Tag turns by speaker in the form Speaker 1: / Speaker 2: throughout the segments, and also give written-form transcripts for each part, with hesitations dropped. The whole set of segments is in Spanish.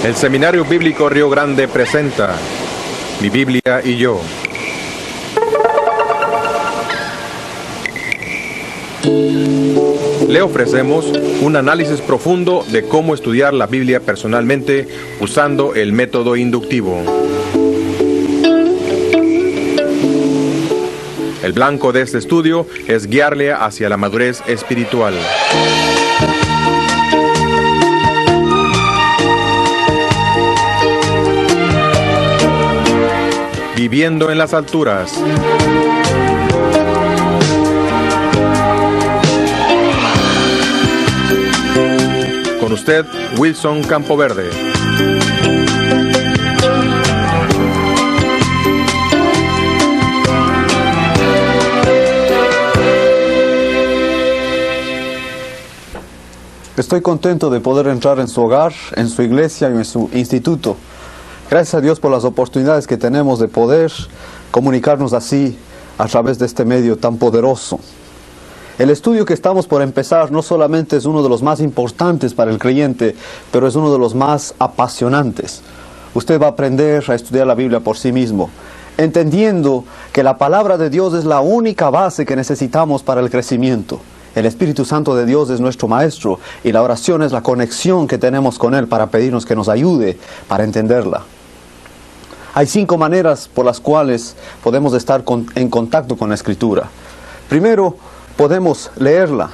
Speaker 1: El Seminario Bíblico Río Grande presenta Mi Biblia y yo. Le ofrecemos un análisis profundo de cómo estudiar la Biblia personalmente usando el método inductivo. El blanco de este estudio es guiarle hacia la madurez espiritual. Viviendo en las alturas. Con usted, Wilson Campoverde.
Speaker 2: Estoy contento de poder entrar en su hogar, en su iglesia y en su instituto. Gracias a Dios por las oportunidades que tenemos de poder comunicarnos así a través de este medio tan poderoso. El estudio que estamos por empezar no solamente es uno de los más importantes para el creyente, pero es uno de los más apasionantes. Usted va a aprender a estudiar la Biblia por sí mismo, entendiendo que la palabra de Dios es la única base que necesitamos para el crecimiento. El Espíritu Santo de Dios es nuestro Maestro y la oración es la conexión que tenemos con Él para pedirnos que nos ayude para entenderla. Hay 5 maneras por las cuales podemos estar en contacto con la Escritura. Primero, podemos leerla,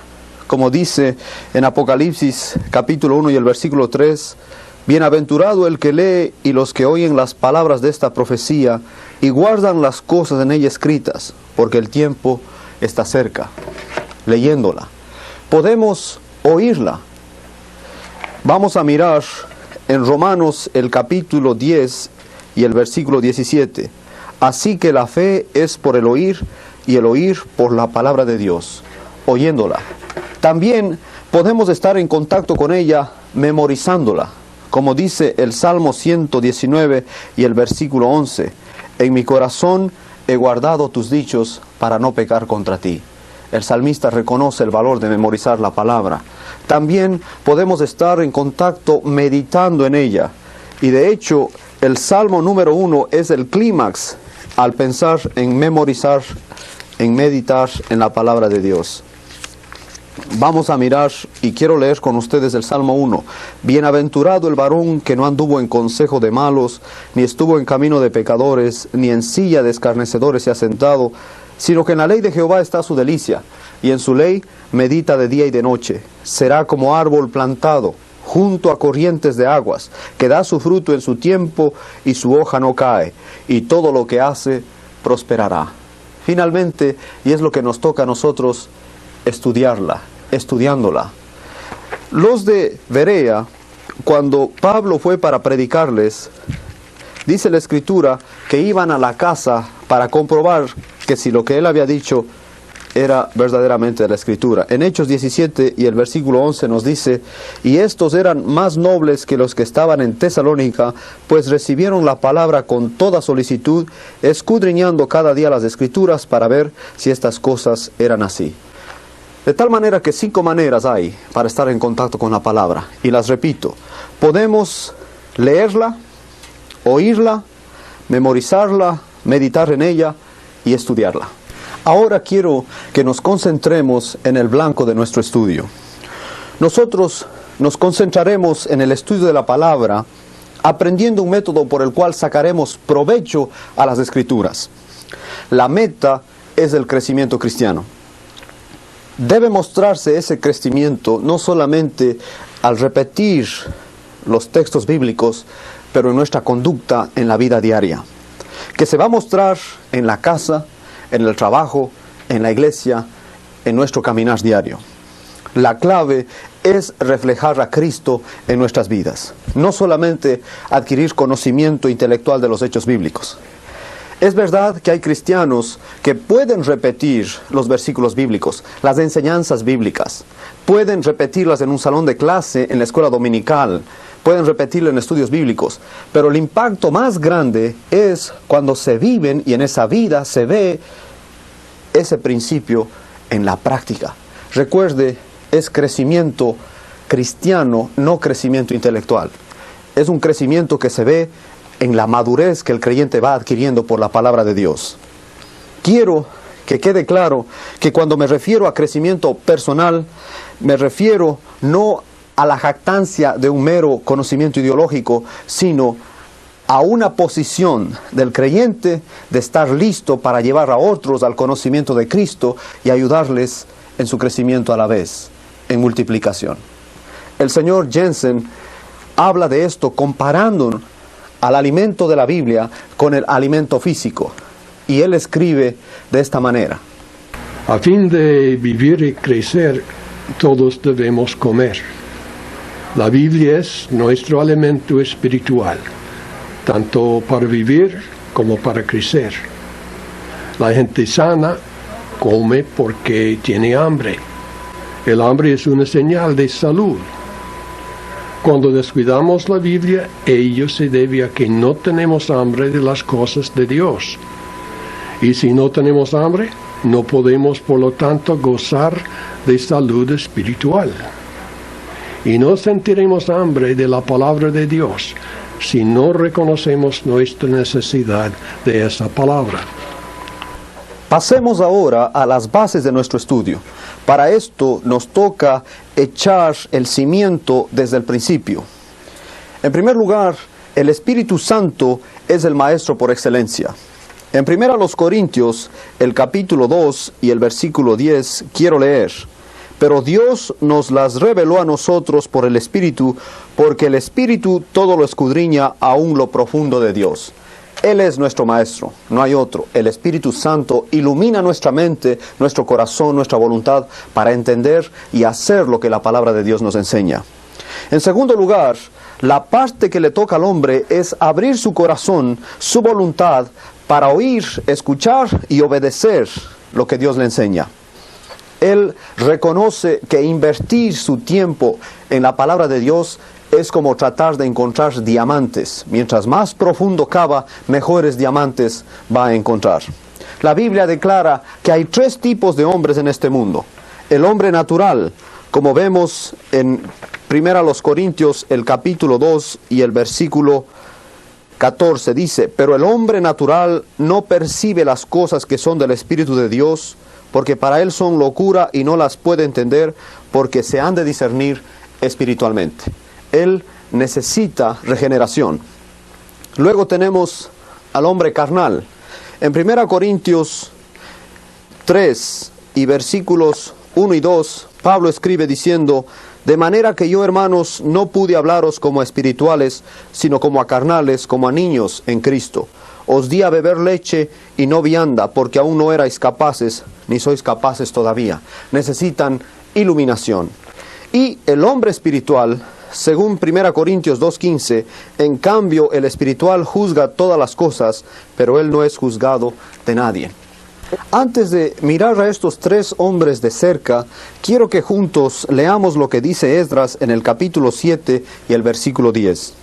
Speaker 2: como dice en Apocalipsis capítulo 1 y el versículo 3, Bienaventurado el que lee y los que oyen las palabras de esta profecía y guardan las cosas en ella escritas, porque el tiempo está cerca. Leyéndola. Podemos oírla. Vamos a mirar en Romanos el capítulo 10 y el versículo 17. Así que la fe es por el oír y el oír por la palabra de Dios, oyéndola. También podemos estar en contacto con ella memorizándola, como dice el Salmo 119 y el versículo 11. En mi corazón he guardado tus dichos para no pecar contra ti. El salmista reconoce el valor de memorizar la palabra. También podemos estar en contacto meditando en ella. Y de hecho, el Salmo número 1 es el clímax al pensar en memorizar, en meditar en la palabra de Dios. Vamos a mirar y quiero leer con ustedes el Salmo 1. Bienaventurado el varón que no anduvo en consejo de malos, ni estuvo en camino de pecadores, ni en silla de escarnecedores se ha sentado, sino que en la ley de Jehová está su delicia, y en su ley medita de día y de noche. Será como árbol plantado junto a corrientes de aguas, que da su fruto en su tiempo, y su hoja no cae, y todo lo que hace prosperará. Finalmente, y es lo que nos toca a nosotros, estudiándola. Los de Berea, cuando Pablo fue para predicarles, dice la Escritura que iban a la casa para comprobar que si lo que él había dicho era verdaderamente de la Escritura. En Hechos 17 y el versículo 11 nos dice, y estos eran más nobles que los que estaban en Tesalónica, pues recibieron la palabra con toda solicitud, escudriñando cada día las Escrituras para ver si estas cosas eran así. De tal manera que 5 maneras hay para estar en contacto con la palabra. Y las repito, podemos leerla, oírla, memorizarla, meditar en ella y estudiarla. Ahora quiero que nos concentremos en el blanco de nuestro estudio. Nosotros nos concentraremos en el estudio de la palabra, aprendiendo un método por el cual sacaremos provecho a las Escrituras. La meta es el crecimiento cristiano. Debe mostrarse ese crecimiento no solamente al repetir los textos bíblicos, pero en nuestra conducta en la vida diaria, que se va a mostrar en la casa, en el trabajo, en la iglesia, en nuestro caminar diario. La clave es reflejar a Cristo en nuestras vidas, no solamente adquirir conocimiento intelectual de los hechos bíblicos. Es verdad que hay cristianos que pueden repetir los versículos bíblicos, las enseñanzas bíblicas, pueden repetirlas en un salón de clase, en la escuela dominical, pueden repetirlo en estudios bíblicos, pero el impacto más grande es cuando se viven y en esa vida se ve ese principio en la práctica. Recuerde, es crecimiento cristiano, no crecimiento intelectual. Es un crecimiento que se ve en la madurez que el creyente va adquiriendo por la palabra de Dios. Quiero que quede claro que cuando me refiero a crecimiento personal, me refiero no a la jactancia de un mero conocimiento ideológico, sino a una posición del creyente de estar listo para llevar a otros al conocimiento de Cristo y ayudarles en su crecimiento a la vez, en multiplicación. El señor Jensen habla de esto comparando al alimento de la Biblia con el alimento físico. Y él escribe de esta manera:
Speaker 3: a fin de vivir y crecer, todos debemos comer. La Biblia es nuestro alimento espiritual, tanto para vivir como para crecer. La gente sana come porque tiene hambre. El hambre es una señal de salud. Cuando descuidamos la Biblia, ello se debe a que no tenemos hambre de las cosas de Dios. Y si no tenemos hambre, no podemos, por lo tanto, gozar de salud espiritual. Y no sentiremos hambre de la palabra de Dios si no reconocemos nuestra necesidad de esa palabra.
Speaker 2: Pasemos ahora a las bases de nuestro estudio. Para esto nos toca echar el cimiento desde el principio. En primer lugar, el Espíritu Santo es el Maestro por excelencia. En 1 Corintios, el capítulo 2 y el versículo 10, quiero leer: pero Dios nos las reveló a nosotros por el Espíritu, porque el Espíritu todo lo escudriña, aún lo profundo de Dios. Él es nuestro Maestro, no hay otro. El Espíritu Santo ilumina nuestra mente, nuestro corazón, nuestra voluntad, para entender y hacer lo que la palabra de Dios nos enseña. En segundo lugar, la parte que le toca al hombre es abrir su corazón, su voluntad, para oír, escuchar y obedecer lo que Dios le enseña. Él reconoce que invertir su tiempo en la palabra de Dios es como tratar de encontrar diamantes. Mientras más profundo cava, mejores diamantes va a encontrar. La Biblia declara que hay 3 tipos de hombres en este mundo. El hombre natural, como vemos en 1 Corintios, el capítulo 2 y el versículo 14, dice: pero el hombre natural no percibe las cosas que son del Espíritu de Dios, porque para él son locura y no las puede entender, porque se han de discernir espiritualmente. Él necesita regeneración. Luego tenemos al hombre carnal. En 1 Corintios 3 y versículos 1 y 2, Pablo escribe diciendo: de manera que yo, hermanos, no pude hablaros como a espirituales, sino como a carnales, como a niños en Cristo. Os di a beber leche y no vianda, porque aún no erais capaces, ni sois capaces todavía. Necesitan iluminación. Y el hombre espiritual, según 1 Corintios 2:15, en cambio el espiritual juzga todas las cosas, pero él no es juzgado de nadie. Antes de mirar a estos 3 hombres de cerca, quiero que juntos leamos lo que dice Esdras en el capítulo 7 y el versículo 10.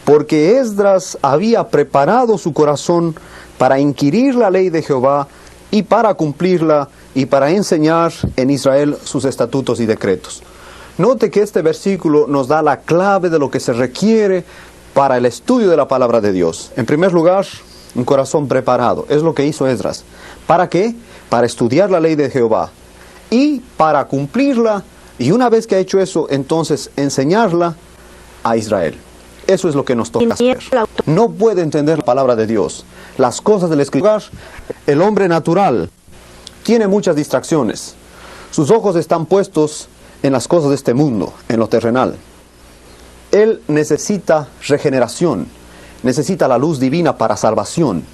Speaker 2: Porque Esdras había preparado su corazón para inquirir la ley de Jehová y para cumplirla y para enseñar en Israel sus estatutos y decretos. Note que este versículo nos da la clave de lo que se requiere para el estudio de la palabra de Dios. En primer lugar, un corazón preparado. Es lo que hizo Esdras. ¿Para qué? Para estudiar la ley de Jehová y para cumplirla, y una vez que ha hecho eso, entonces enseñarla a Israel. Eso es lo que nos toca hacer. No puede entender la palabra de Dios, las cosas del Escritor. El hombre natural tiene muchas distracciones. Sus ojos están puestos en las cosas de este mundo, en lo terrenal. Él necesita regeneración, necesita la luz divina para salvación.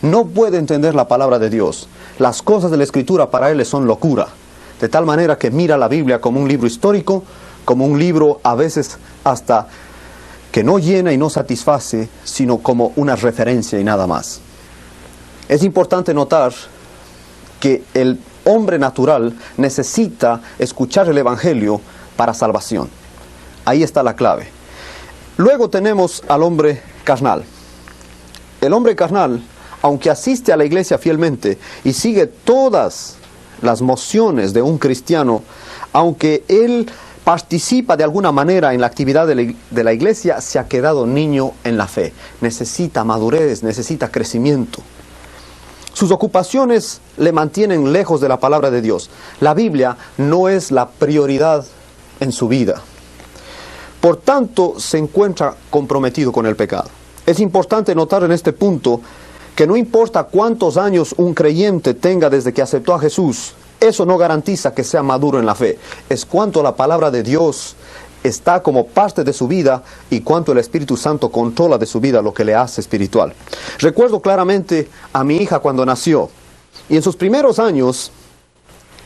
Speaker 2: No puede entender la palabra de Dios. Las cosas de la Escritura para él son locura. De tal manera que mira la Biblia como un libro histórico, como un libro a veces hasta que no llena y no satisface, sino como una referencia y nada más. Es importante notar que el hombre natural necesita escuchar el Evangelio para salvación. Ahí está la clave. Luego tenemos al hombre carnal. El hombre carnal, aunque asiste a la iglesia fielmente y sigue todas las mociones de un cristiano, aunque él participa de alguna manera en la actividad de la iglesia, se ha quedado niño en la fe. Necesita madurez, necesita crecimiento. Sus ocupaciones le mantienen lejos de la palabra de Dios. La Biblia no es la prioridad en su vida. Por tanto, se encuentra comprometido con el pecado. Es importante notar en este punto que no importa cuántos años un creyente tenga desde que aceptó a Jesús, eso no garantiza que sea maduro en la fe. Es cuánto la palabra de Dios está como parte de su vida y cuánto el Espíritu Santo controla de su vida lo que le hace espiritual. Recuerdo claramente a mi hija cuando nació, y en sus primeros años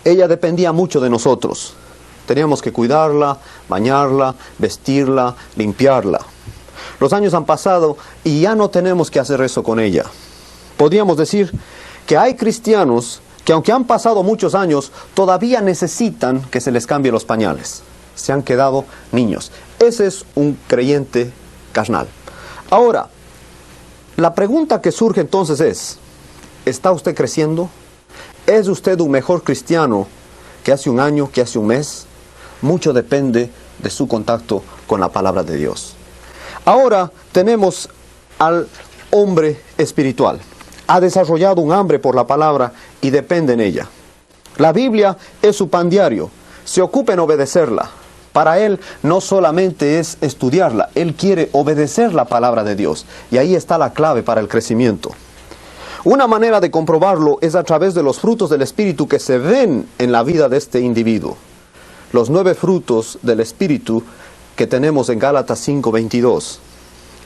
Speaker 2: ella dependía mucho de nosotros. Teníamos que cuidarla, bañarla, vestirla, limpiarla. Los años han pasado y ya no tenemos que hacer eso con ella. Podríamos decir que hay cristianos que aunque han pasado muchos años, todavía necesitan que se les cambie los pañales. Se han quedado niños. Ese es un creyente carnal. Ahora, la pregunta que surge entonces es, ¿está usted creciendo? ¿Es usted un mejor cristiano que hace un año, que hace un mes? Mucho depende de su contacto con la palabra de Dios. Ahora tenemos al hombre espiritual. Ha desarrollado un hambre por la palabra y depende en ella. La Biblia es su pan diario. Se ocupa en obedecerla. Para él no solamente es estudiarla, él quiere obedecer la palabra de Dios. Y ahí está la clave para el crecimiento. Una manera de comprobarlo es a través de los frutos del Espíritu que se ven en la vida de este individuo. Los 9 frutos del Espíritu que tenemos en Gálatas 5:22.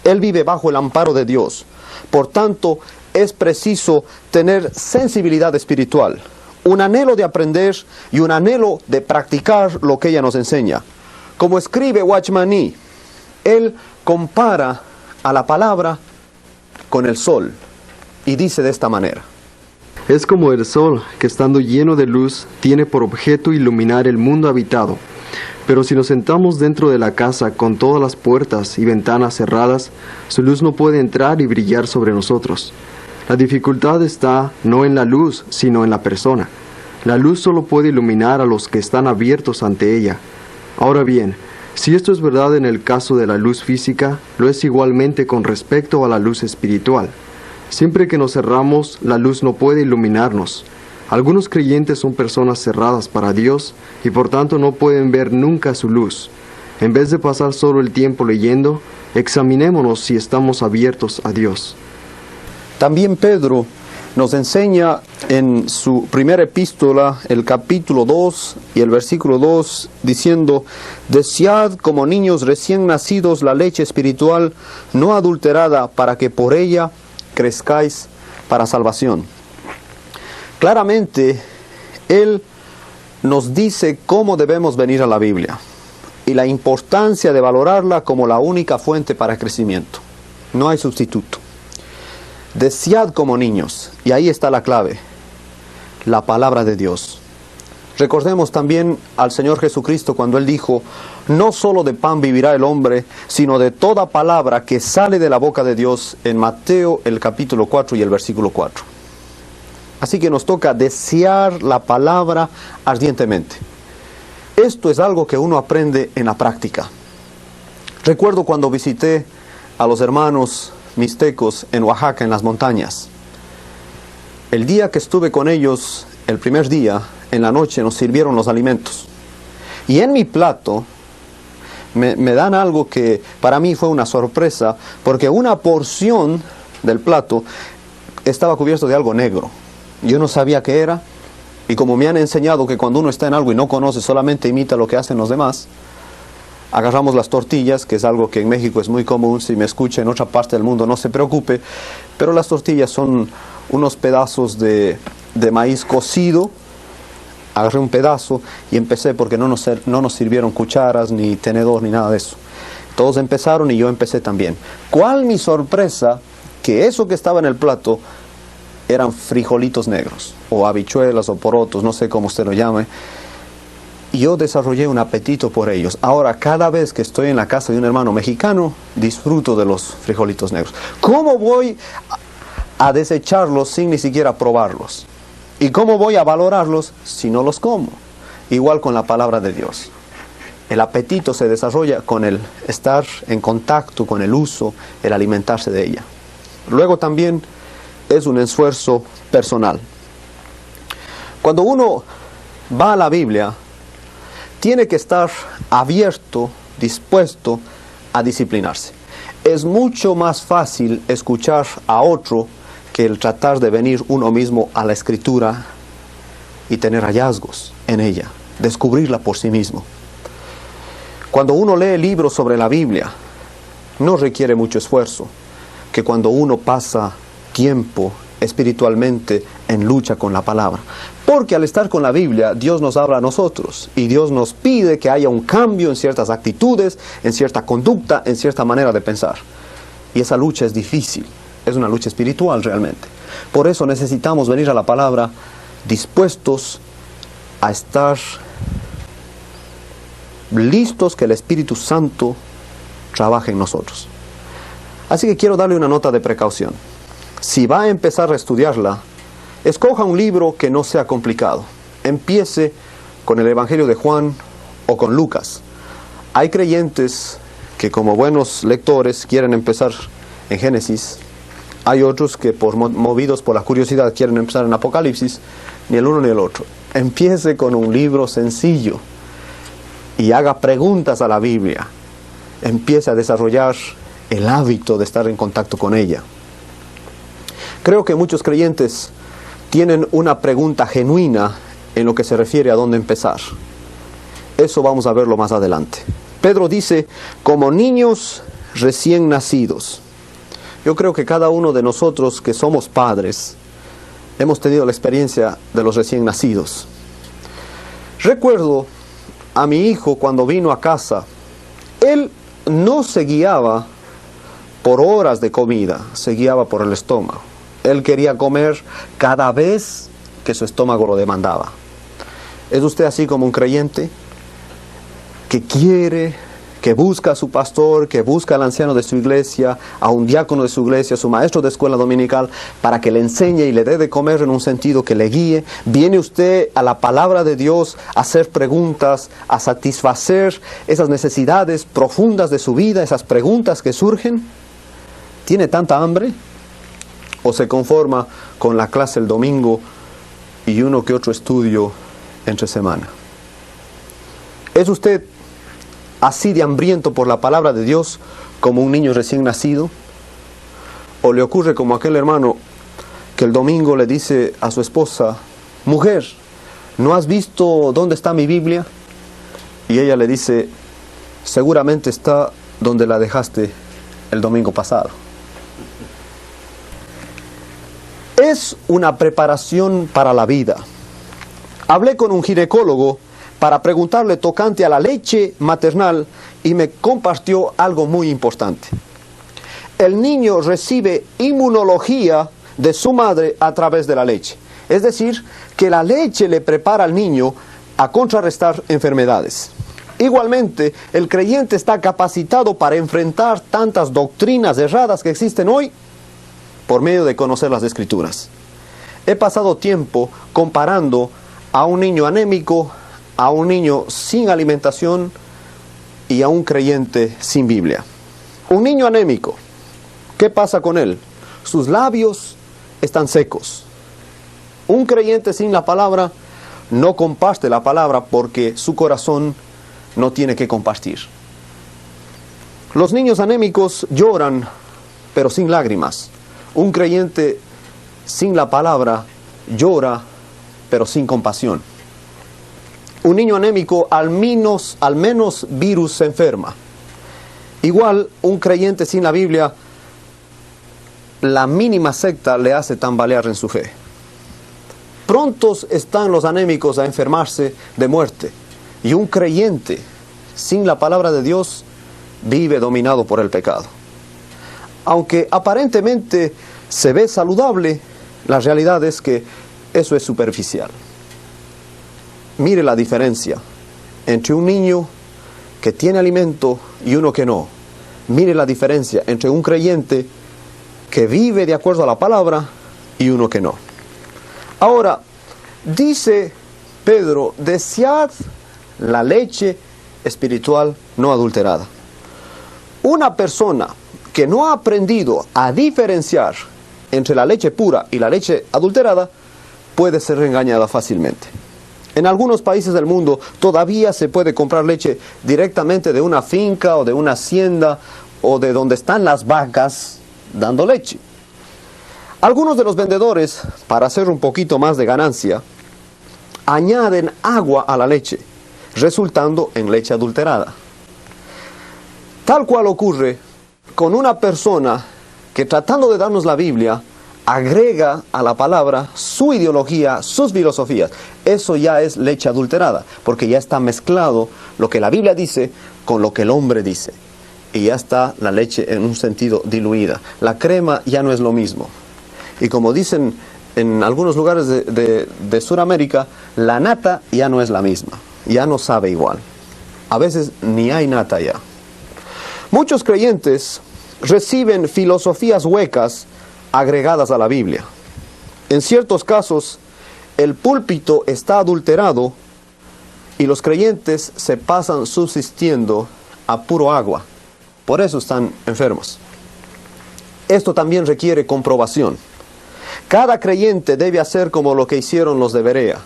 Speaker 2: Él vive bajo el amparo de Dios. Por tanto, es preciso tener sensibilidad espiritual, un anhelo de aprender y un anhelo de practicar lo que ella nos enseña. Como escribe Watchman Nee, él compara a la palabra con el sol y dice de esta manera:
Speaker 4: es como el sol que estando lleno de luz tiene por objeto iluminar el mundo habitado. Pero si nos sentamos dentro de la casa con todas las puertas y ventanas cerradas, su luz no puede entrar y brillar sobre nosotros. La dificultad está no en la luz, sino en la persona. La luz solo puede iluminar a los que están abiertos ante ella. Ahora bien, si esto es verdad en el caso de la luz física, lo es igualmente con respecto a la luz espiritual. Siempre que nos cerramos, la luz no puede iluminarnos. Algunos creyentes son personas cerradas para Dios y por tanto no pueden ver nunca su luz. En vez de pasar solo el tiempo leyendo, examinémonos si estamos abiertos a Dios.
Speaker 2: También Pedro nos enseña en su primera epístola, el capítulo 2 y el versículo 2, diciendo: desead como niños recién nacidos la leche espiritual no adulterada, para que por ella crezcáis para salvación. Claramente, él nos dice cómo debemos venir a la Biblia y la importancia de valorarla como la única fuente para crecimiento. No hay sustituto. Desead como niños, y ahí está la clave, la palabra de Dios. Recordemos también al Señor Jesucristo cuando Él dijo: no solo de pan vivirá el hombre, sino de toda palabra que sale de la boca de Dios, en Mateo el capítulo 4 y el versículo 4. Así que nos toca desear la palabra ardientemente. Esto es algo que uno aprende en la práctica. Recuerdo cuando visité a los hermanos mixtecos en Oaxaca, en las montañas. El día que estuve con ellos, el primer día, en la noche nos sirvieron los alimentos. Y en mi plato me dan algo que para mí fue una sorpresa, porque una porción del plato estaba cubierto de algo negro. Yo no sabía qué era, y como me han enseñado que cuando uno está en algo y no conoce, solamente imita lo que hacen los demás, agarramos las tortillas, que es algo que en México es muy común. Si me escucha en otra parte del mundo, no se preocupe, pero las tortillas son unos pedazos de maíz cocido. Agarré un pedazo y empecé, porque no nos sirvieron cucharas, ni tenedor, ni nada de eso. Todos empezaron y yo empecé también. ¿Cuál mi sorpresa? Que eso que estaba en el plato eran frijolitos negros, o habichuelas, o porotos, no sé cómo usted lo llame. Y yo desarrollé un apetito por ellos. Ahora, cada vez que estoy en la casa de un hermano mexicano, disfruto de los frijolitos negros. ¿Cómo voy a desecharlos sin ni siquiera probarlos? ¿Y cómo voy a valorarlos si no los como? Igual con la palabra de Dios. El apetito se desarrolla con el estar en contacto con el uso, el alimentarse de ella. Luego también es un esfuerzo personal. Cuando uno va a la Biblia, tiene que estar abierto, dispuesto a disciplinarse. Es mucho más fácil escuchar a otro que el tratar de venir uno mismo a la Escritura y tener hallazgos en ella, descubrirla por sí mismo. Cuando uno lee libros sobre la Biblia, no requiere mucho esfuerzo que cuando uno pasa tiempo espiritualmente en lucha con la palabra. Porque al estar con la Biblia, Dios nos habla a nosotros y Dios nos pide que haya un cambio en ciertas actitudes, en cierta conducta, en cierta manera de pensar. Y esa lucha es difícil, es una lucha espiritual realmente. Por eso necesitamos venir a la palabra dispuestos a estar listos que el Espíritu Santo trabaje en nosotros. Así que quiero darle una nota de precaución. Si va a empezar a estudiarla, escoja un libro que no sea complicado. Empiece con el Evangelio de Juan o con Lucas. Hay creyentes que como buenos lectores quieren empezar en Génesis. Hay otros que movidos por la curiosidad quieren empezar en Apocalipsis. Ni el uno ni el otro. Empiece con un libro sencillo y haga preguntas a la Biblia. Empiece a desarrollar el hábito de estar en contacto con ella. Creo que muchos creyentes tienen una pregunta genuina en lo que se refiere a dónde empezar. Eso vamos a verlo más adelante. Pedro dice, como niños recién nacidos. Yo creo que cada uno de nosotros que somos padres, hemos tenido la experiencia de los recién nacidos. Recuerdo a mi hijo cuando vino a casa, él no se guiaba por horas de comida, se guiaba por el estómago. Él quería comer cada vez que su estómago lo demandaba. ¿Es usted así como un creyente que quiere, que busca a su pastor, que busca al anciano de su iglesia, a un diácono de su iglesia, a su maestro de escuela dominical, para que le enseñe y le dé de comer en un sentido que le guíe? ¿Viene usted a la palabra de Dios a hacer preguntas, a satisfacer esas necesidades profundas de su vida, esas preguntas que surgen? ¿Tiene tanta hambre? ¿O se conforma con la clase el domingo y uno que otro estudio entre semana? ¿Es usted así de hambriento por la palabra de Dios como un niño recién nacido? ¿O le ocurre como aquel hermano que el domingo le dice a su esposa, mujer, ¿no has visto dónde está mi Biblia? Y ella le dice, seguramente está donde la dejaste el domingo pasado. Es una preparación para la vida. Hablé con un ginecólogo para preguntarle tocante a la leche maternal y me compartió algo muy importante. El niño recibe inmunología de su madre a través de la leche. Es decir, que la leche le prepara al niño a contrarrestar enfermedades. Igualmente, el creyente está capacitado para enfrentar tantas doctrinas erradas que existen hoy por medio de conocer las Escrituras. He pasado tiempo comparando a un niño anémico, a un niño sin alimentación y a un creyente sin Biblia. Un niño anémico, ¿qué pasa con él? Sus labios están secos. Un creyente sin la palabra no comparte la palabra porque su corazón no tiene que compartir. Los niños anémicos lloran, pero sin lágrimas. Un creyente sin la palabra llora, pero sin compasión. Un niño anémico al menos virus se enferma. Igual, un creyente sin la Biblia, la mínima secta le hace tambalear en su fe. Prontos están los anémicos a enfermarse de muerte. Y un creyente sin la palabra de Dios vive dominado por el pecado. Aunque aparentemente se ve saludable, la realidad es que eso es superficial. Mire la diferencia entre un niño que tiene alimento y uno que no. Mire la diferencia entre un creyente que vive de acuerdo a la palabra y uno que no. Ahora, dice Pedro, desead la leche espiritual no adulterada. Una persona que no ha aprendido a diferenciar entre la leche pura y la leche adulterada puede ser engañada fácilmente. En algunos países del mundo todavía se puede comprar leche directamente de una finca o de una hacienda o de donde están las vacas dando leche. Algunos de los vendedores, para hacer un poquito más de ganancia, añaden agua a la leche, resultando en leche adulterada. Tal cual ocurre con una persona que, tratando de darnos la Biblia, agrega a la palabra su ideología, sus filosofías. Eso ya es leche adulterada, porque ya está mezclado lo que la Biblia dice con lo que el hombre dice. Y ya está la leche en un sentido diluida. La crema ya no es lo mismo. Y como dicen en algunos lugares de Sudamérica, la nata ya no es la misma. Ya no sabe igual. A veces ni hay nata ya. Muchos creyentes reciben filosofías huecas agregadas a la Biblia. En ciertos casos, el púlpito está adulterado y los creyentes se pasan subsistiendo a puro agua. Por eso están enfermos. Esto también requiere comprobación. Cada creyente debe hacer como lo que hicieron los de Berea,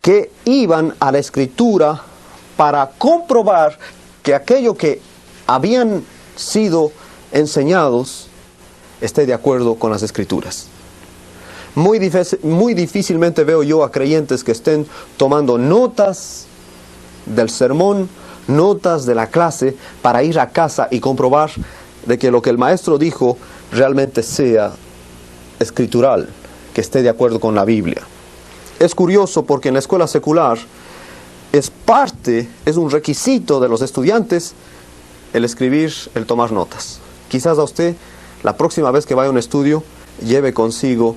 Speaker 2: que iban a la Escritura para comprobar que aquello que habían sido enseñados esté de acuerdo con las Escrituras. Muy difícilmente veo yo a creyentes que estén tomando notas del sermón, notas de la clase, para ir a casa y comprobar de que lo que el maestro dijo realmente sea escritural, que esté de acuerdo con la Biblia. Es curioso porque en la escuela secular es un requisito de los estudiantes el escribir, el tomar notas. Quizás a usted, la próxima vez que vaya a un estudio, lleve consigo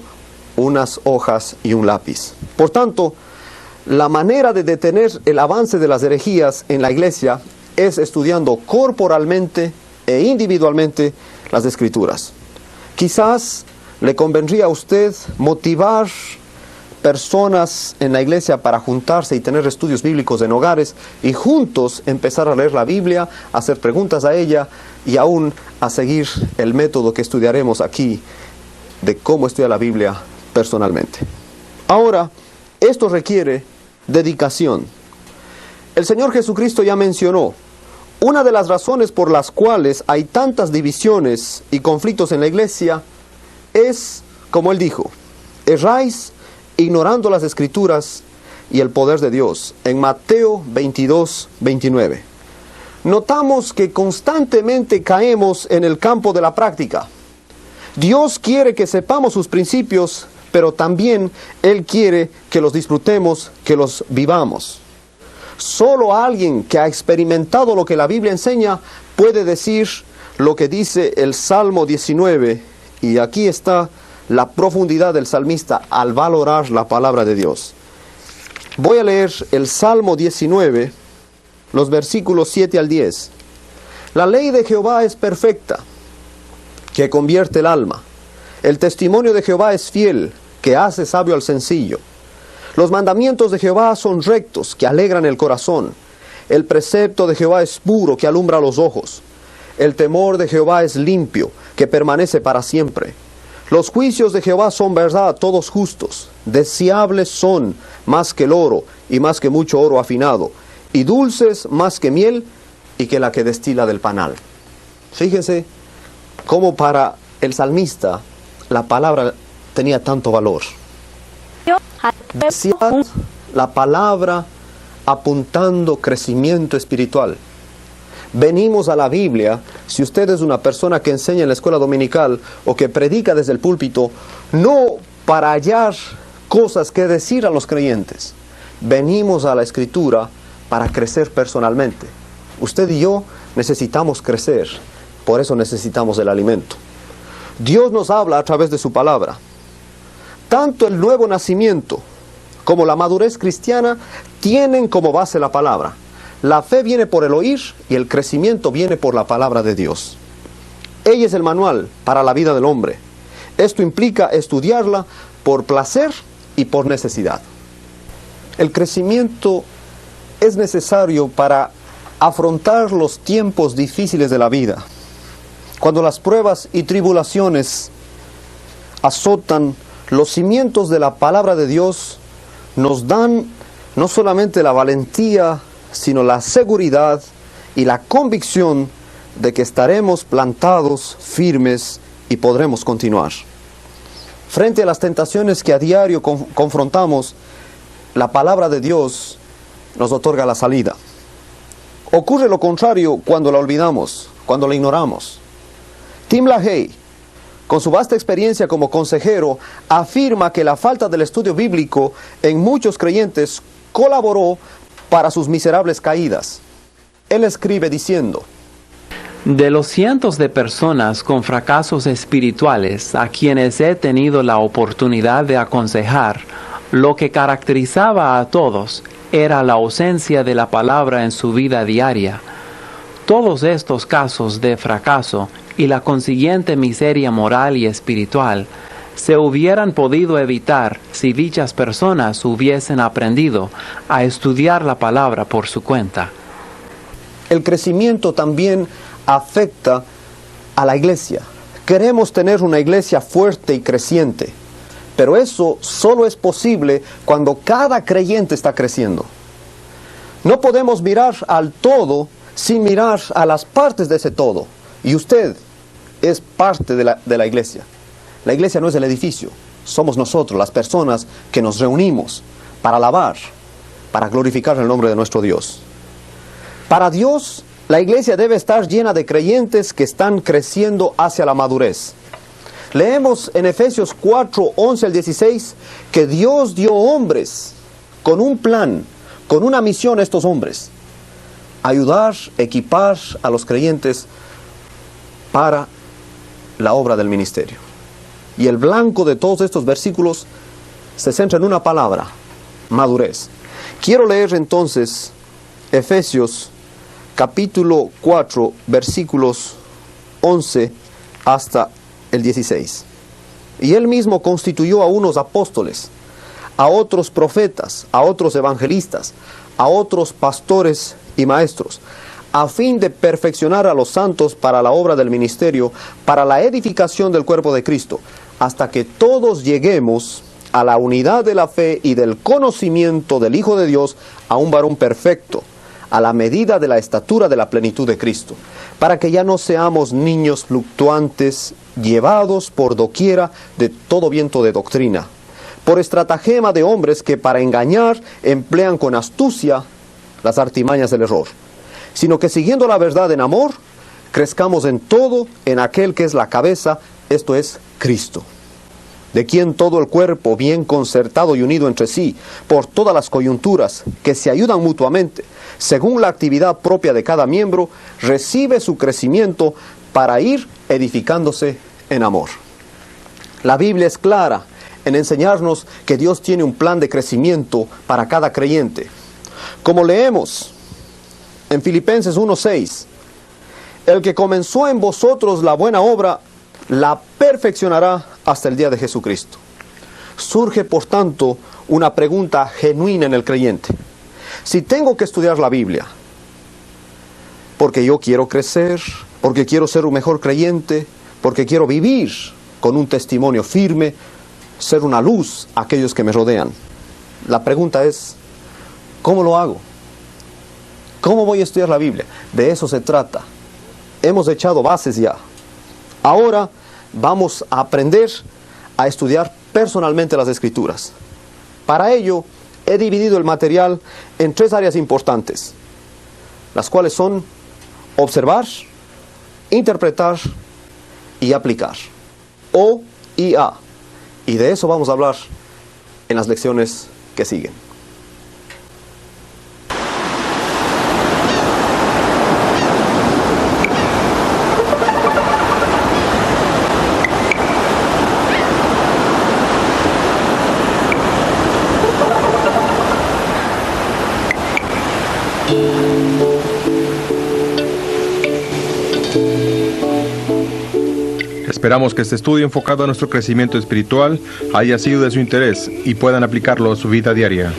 Speaker 2: unas hojas y un lápiz. Por tanto, la manera de detener el avance de las herejías en la iglesia es estudiando corporalmente e individualmente las Escrituras. Quizás le convendría a usted motivar personas en la iglesia para juntarse y tener estudios bíblicos en hogares y juntos empezar a leer la Biblia, a hacer preguntas a ella y aún a seguir el método que estudiaremos aquí de cómo estudiar la Biblia personalmente. Ahora, esto requiere dedicación. El Señor Jesucristo ya mencionó, una de las razones por las cuales hay tantas divisiones y conflictos en la iglesia es, como Él dijo, erráis ignorando las Escrituras y el poder de Dios, en Mateo 22, 29. Notamos que constantemente caemos en el campo de la práctica. Dios quiere que sepamos sus principios, pero también Él quiere que los disfrutemos, que los vivamos. Solo alguien que ha experimentado lo que la Biblia enseña puede decir lo que dice el Salmo 19, y aquí está la profundidad del salmista al valorar la palabra de Dios. Voy a leer el Salmo 19, los versículos 7 al 10. La ley de Jehová es perfecta, que convierte el alma. El testimonio de Jehová es fiel, que hace sabio al sencillo. Los mandamientos de Jehová son rectos, que alegran el corazón. El precepto de Jehová es puro, que alumbra los ojos. El temor de Jehová es limpio, que permanece para siempre. Los juicios de Jehová son verdad, todos justos. Deseables son más que el oro, y más que mucho oro afinado, y dulces más que miel, y que la que destila del panal. Fíjense cómo para el salmista la palabra tenía tanto valor. Decía la palabra apuntando crecimiento espiritual. Venimos a la Biblia, si usted es una persona que enseña en la escuela dominical o que predica desde el púlpito, no para hallar cosas que decir a los creyentes. Venimos a la Escritura para crecer personalmente. Usted y yo necesitamos crecer, por eso necesitamos el alimento. Dios nos habla a través de su palabra. Tanto el nuevo nacimiento como la madurez cristiana tienen como base la palabra. La fe viene por el oír y el crecimiento viene por la palabra de Dios. Ella es el manual para la vida del hombre. Esto implica estudiarla por placer y por necesidad. El crecimiento es necesario para afrontar los tiempos difíciles de la vida, cuando las pruebas y tribulaciones azotan los cimientos de la palabra de Dios, nos dan no solamente la valentía, sino la seguridad y la convicción de que estaremos plantados, firmes y podremos continuar. Frente a las tentaciones que a diario confrontamos, la palabra de Dios nos otorga la salida. Ocurre lo contrario cuando la olvidamos, cuando la ignoramos. Tim LaHaye, con su vasta experiencia como consejero, afirma que la falta del estudio bíblico en muchos creyentes colaboró para sus miserables caídas. Él escribe diciendo:
Speaker 5: de los cientos de personas con fracasos espirituales a quienes he tenido la oportunidad de aconsejar, lo que caracterizaba a todos era la ausencia de la palabra en su vida diaria. Todos estos casos de fracaso y la consiguiente miseria moral y espiritual se hubieran podido evitar si dichas personas hubiesen aprendido a estudiar la palabra por su cuenta.
Speaker 2: El crecimiento también afecta a la iglesia. Queremos tener una iglesia fuerte y creciente, pero eso solo es posible cuando cada creyente está creciendo. No podemos mirar al todo sin mirar a las partes de ese todo. Y usted es parte de la iglesia. La iglesia no es el edificio, somos nosotros, las personas que nos reunimos para alabar, para glorificar el nombre de nuestro Dios. Para Dios, la iglesia debe estar llena de creyentes que están creciendo hacia la madurez. Leemos en Efesios 4, 11 al 16, que Dios dio hombres con un plan, con una misión a estos hombres: ayudar, equipar a los creyentes para la obra del ministerio. Y el blanco de todos estos versículos se centra en una palabra: madurez. Quiero leer entonces Efesios capítulo 4, versículos 11 hasta el 16. Y él mismo constituyó a unos apóstoles, a otros profetas, a otros evangelistas, a otros pastores y maestros, a fin de perfeccionar a los santos para la obra del ministerio, para la edificación del cuerpo de Cristo, hasta que todos lleguemos a la unidad de la fe y del conocimiento del Hijo de Dios, a un varón perfecto, a la medida de la estatura de la plenitud de Cristo, para que ya no seamos niños fluctuantes, llevados por doquiera de todo viento de doctrina, por estratagema de hombres que para engañar emplean con astucia las artimañas del error, sino que siguiendo la verdad en amor, crezcamos en todo en aquel que es la cabeza, esto es Cristo, de quien todo el cuerpo, bien concertado y unido entre sí, por todas las coyunturas que se ayudan mutuamente, según la actividad propia de cada miembro, recibe su crecimiento para ir edificándose en amor. La Biblia es clara en enseñarnos que Dios tiene un plan de crecimiento para cada creyente. Como leemos en Filipenses 1:6, el que comenzó en vosotros la buena obra, la perfeccionará hasta el día de Jesucristo. Surge, por tanto, una pregunta genuina en el creyente. Si tengo que estudiar la Biblia, porque yo quiero crecer, porque quiero ser un mejor creyente, porque quiero vivir con un testimonio firme, ser una luz a aquellos que me rodean, la pregunta es: ¿cómo lo hago? ¿Cómo voy a estudiar la Biblia? De eso se trata. Hemos echado bases ya. Ahora vamos a aprender a estudiar personalmente las Escrituras. Para ello, he dividido el material en 3 áreas importantes, las cuales son observar, interpretar y aplicar. O y A. Y de eso vamos a hablar en las lecciones que siguen.
Speaker 1: Esperamos que este estudio enfocado a nuestro crecimiento espiritual haya sido de su interés y puedan aplicarlo a su vida diaria.